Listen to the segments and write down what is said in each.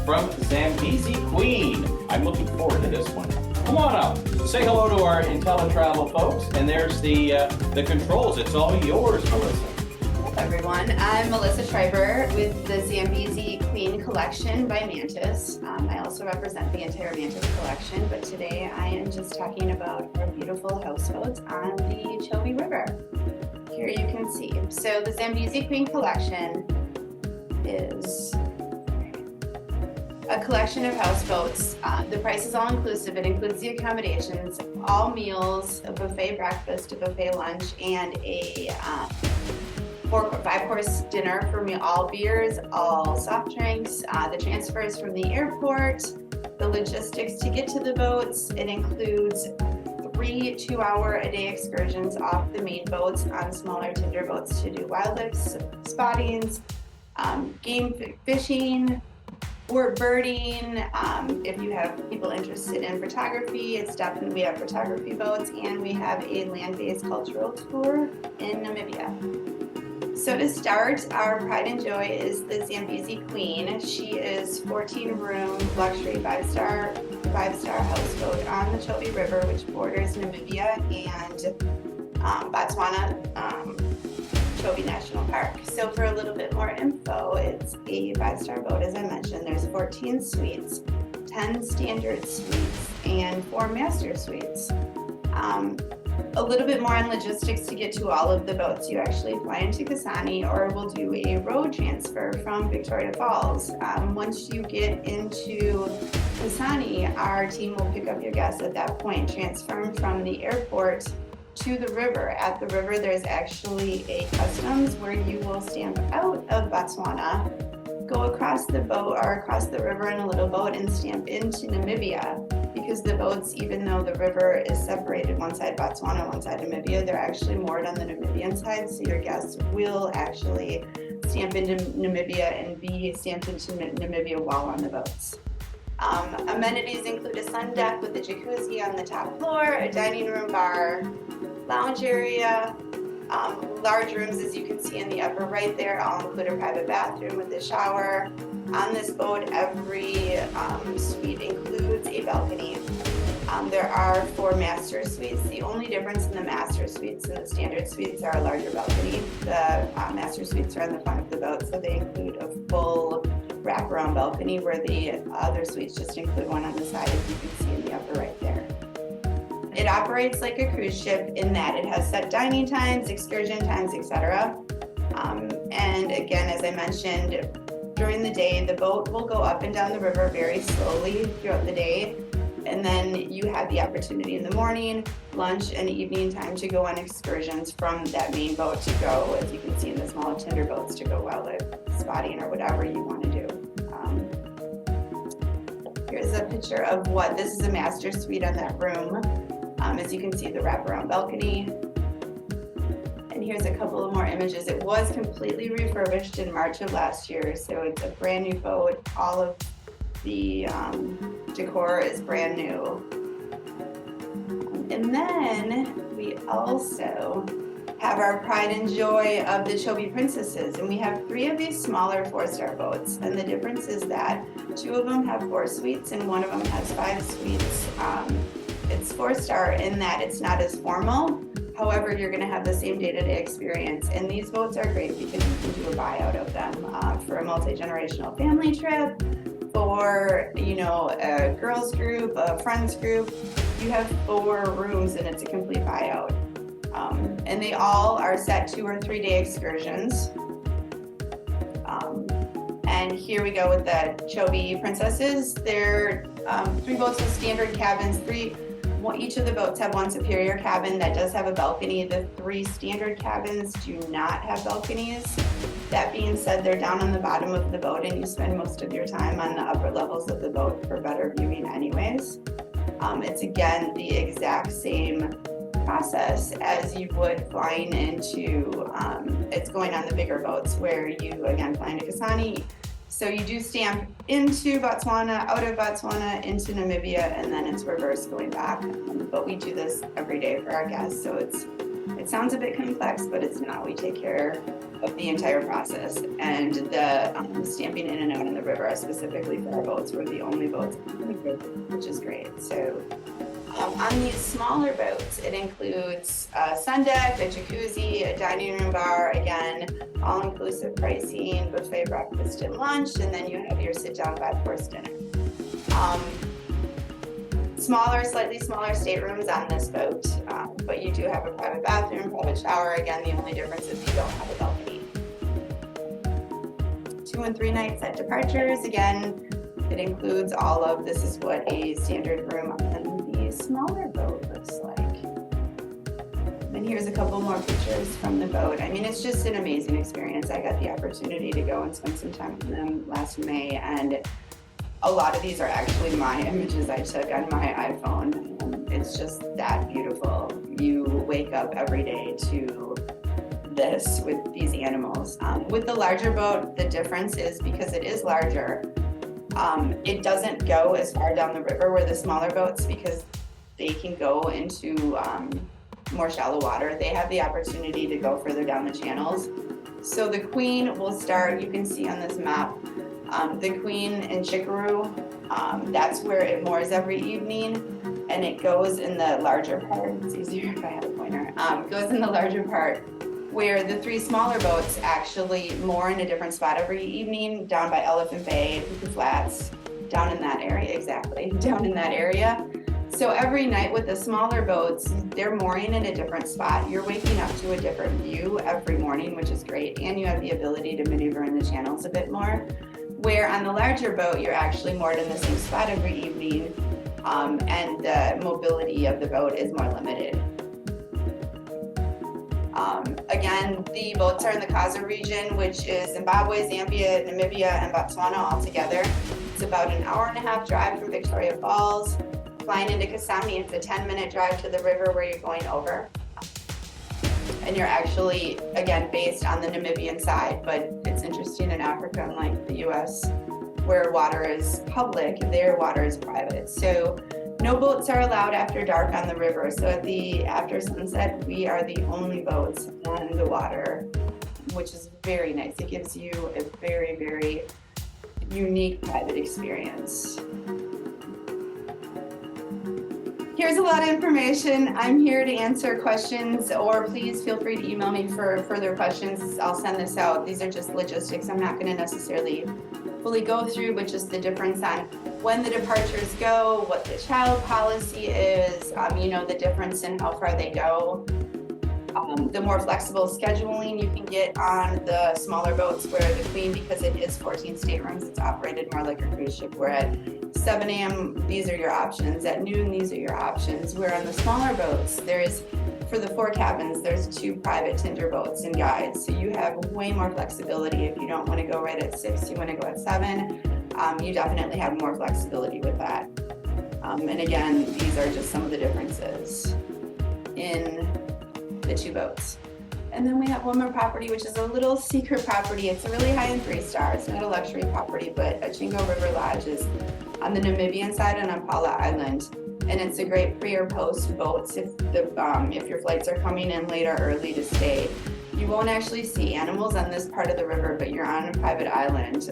from Zambezi Queen. I'm looking forward to this one. Come on up. Say hello to our IntelliTravel folks. And there's the controls. It's all yours, Melissa. Hello, everyone. I'm Melissa Schreiber with the Zambezi Queen Collection by Mantis. I also represent the entire Mantis collection, but today I am just talking about our beautiful houseboats on the Chobe River. Here you can see. So the Zambezi Queen Collection is a collection of houseboats. The price is all inclusive. It includes the accommodations, all meals, a buffet breakfast, a buffet lunch, and a 5-course dinner for me, all beers, all soft drinks, the transfers from the airport, the logistics to get to the boats. It includes 3 2-hour-a-day excursions off the main boats on smaller tender boats to do wildlife spottings, game fishing, or birding. If you have people interested in photography, it's definitely, we have photography boats, and we have a land-based cultural tour in Namibia. So to start, our pride and joy is the Zambezi Queen. She is 14-room luxury 5-star houseboat on the Chobe River, which borders Namibia and Botswana, Chobe National Park. So for a little bit more info, it's a 5-star boat, as I mentioned. There's 14 suites, 10 standard suites, and 4 master suites. A little bit more on logistics to get to all of the boats. You actually fly into Kasane, or we'll do a road transfer from Victoria Falls. Once you get into Kasane, our team will pick up your guests at that point, transfer them from the airport to the river. At the river, there's actually a customs where you will stamp out of Botswana, go across the boat or across the river in a little boat, and stamp into Namibia. Because the boats, even though the river is separated, one side Botswana, one side Namibia, they're actually moored on the Namibian side, so your guests will actually stamp into Namibia and be stamped into Namibia while on the boats. Amenities include a sun deck with a jacuzzi on the top floor, a dining room, bar, lounge area, large rooms, as you can see in the upper right there, all include a private bathroom with a shower. On this boat, every suite includes a balcony. There are 4 master suites. The only difference in the master suites and the standard suites are a larger balcony. The master suites are on the front of the boat, so they include a full wraparound balcony, where the other suites just include one on the side, as you can see in the upper right there. It operates like a cruise ship in that it has set dining times, excursion times, etc. And again, as I mentioned, during the day, the boat will go up and down the river very slowly throughout the day. And then you have the opportunity in the morning, lunch, and evening time to go on excursions from that main boat to go, as you can see in the smaller tender boats, to go wildlife spotting or whatever you want to do. Here's a picture of what, this is a master suite on that room. As you can see, the wraparound balcony. And here's a couple of more images. It was completely refurbished in March of last year, so it's a brand new boat. All of the decor is brand new. And then we also have our pride and joy of the Chobe Princesses, and we have 3 of these smaller 4-star boats. And the difference is that 2 of them have 4 suites and 1 of them has 5 suites. It's 4-star in that it's not as formal. However, you're going to have the same day-to-day experience. And these boats are great because you can do a buyout of them for a multi-generational family trip, for, you know, a girls group, a friends group. You have 4 rooms and it's a complete buyout. And they all are set 2 or 3-day excursions. And here we go with the Chobe Princesses. They're 3 boats with standard cabins. Each of the boats have 1 superior cabin that does have a balcony. The 3 standard cabins do not have balconies. That being said, they're down on the bottom of the boat, and you spend most of your time on the upper levels of the boat for better viewing anyways. It's again the exact same process as you would flying into, it's going on the bigger boats where you, again, fly into Kasane. So you do stamp into Botswana, out of Botswana, into Namibia, and then it's reverse going back. But we do this every day for our guests, so it's It sounds a bit complex, but it's not. We take care of the entire process, and the stamping in and out in the river are specifically for our boats. We're the only boats on the river, which is great. So on these smaller boats, it includes a sun deck, a jacuzzi, a dining room bar, again, all-inclusive pricing, buffet breakfast and lunch, and then you have your sit-down 5-course dinner. Slightly smaller staterooms on this boat, but you do have a private bathroom, private shower. Again, the only difference is you don't have a balcony. 2 and 3 nights at departures. Again, it includes all of, this is what a standard room on the smaller boat looks like. And here's a couple more pictures from the boat. I mean, it's just an amazing experience. I got the opportunity to go and spend some time with them last May, and a lot of these are actually my images I took on my iPhone. It's just that beautiful. You wake up every day to this with these animals. With the larger boat, the difference is because it is larger, it doesn't go as far down the river where the smaller boats, because they can go into more shallow water. They have the opportunity to go further down the channels. So the Queen will start, you can see on this map, the Queen in Chickaroo, that's where it moors every evening, and it goes in the larger part. It's easier if I had a pointer. Goes in the larger part where the 3 smaller boats actually moor in a different spot every evening, down by Elephant Bay, the Flats, down in that area, exactly, down in that area. So every night with the smaller boats, they're mooring in a different spot. You're waking up to a different view every morning, which is great, and you have the ability to maneuver in the channels a bit more. Where on the larger boat, you're actually moored in the same spot every evening, and the mobility of the boat is more limited. Again, the boats are in the KAZA region, which is Zimbabwe, Zambia, Namibia, and Botswana all together. It's about an 1.5-hour drive from Victoria Falls. Flying into Kasami, it's a 10-minute drive to the river where you're going over. And you're actually, again, based on the Namibian side, but it's interesting in Africa, unlike the US, where water is public, their water is private. So no boats are allowed after dark on the river. So after sunset, we are the only boats on the water, which is very nice. It gives you a very, very unique private experience. Here's a lot of information. I'm here to answer questions, or please feel free to email me for further questions. I'll send this out. These are just logistics. I'm not going to necessarily fully go through, but just the difference on when the departures go, what the child policy is, the difference in how far they go. The more flexible scheduling you can get on the smaller boats, where the Queen, because it is 14 staterooms, it's operated more like a cruise ship, where at 7 a.m. these are your options, at noon these are your options, where on the smaller boats for the 4 cabins, there's 2 private tender boats and guides, so you have way more flexibility. If you don't want to go right at 6, you want to go at 7, you definitely have more flexibility with that. And again, these are just some of the differences in the 2 boats. And then we have one more property, which is a little secret property. It's a really high-end 3-star. It's not a luxury property, but Ichingo River Lodge is on the Namibian side on Apala Island. And it's a great pre or post boats if your flights are coming in late or early to stay. You won't actually see animals on this part of the river, but you're on a private island.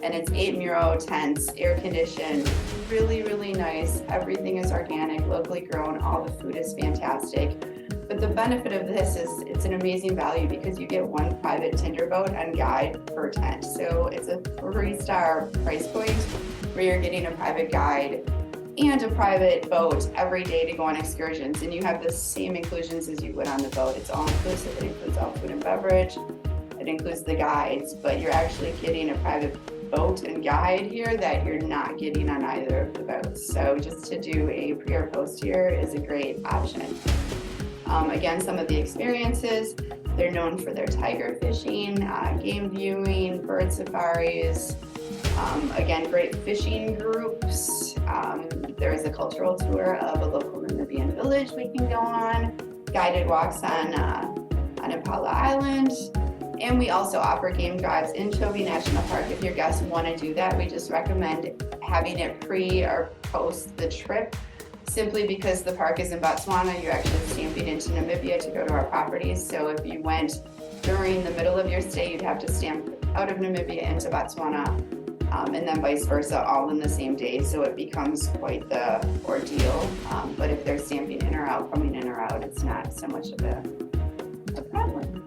And it's 8 Muro tents, air conditioned, really, really nice. Everything is organic, locally grown. All the food is fantastic. But the benefit of this is it's an amazing value because you get 1 private tender boat and guide per tent. So it's a 3-star price point where you're getting a private guide and a private boat every day to go on excursions. And you have the same inclusions as you would on the boat. It's all inclusive. It includes all food and beverage. It includes the guides, but you're actually getting a private boat and guide here that you're not getting on either of the boats. So just to do a pre or post here is a great option. Again, some of the experiences, they're known for their tiger fishing, game viewing, bird safaris, again, great fishing groups. There is a cultural tour of a local Namibian village we can go on, guided walks on Apala Island, and we also offer game drives in Chobe National Park. If your guests want to do that, we just recommend having it pre or post the trip, simply because the park is in Botswana, you're actually stamping into Namibia to go to our properties. So if you went during the middle of your stay, you'd have to stamp out of Namibia into Botswana, and then vice versa, all in the same day. So it becomes quite the ordeal. But if they're stamping in or out, coming in or out, it's not so much of a problem.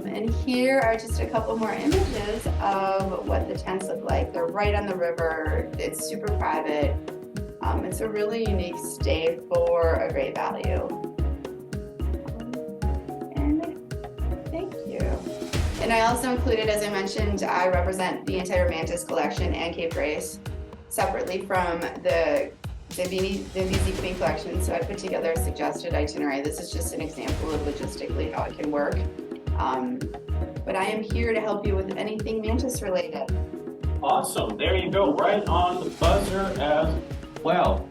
And here are just a couple more images of what the tents look like. They're right on the river. It's super private. It's a really unique stay for a great value. And thank you. And I also included, as I mentioned, I represent the entire Mantis collection and Cape Grace separately from the Zambezi Queen Collection. So I put together a suggested itinerary. This is just an example of logistically how it can work. But I am here to help you with anything Mantis related. Awesome. There you go. Right on the buzzer as well.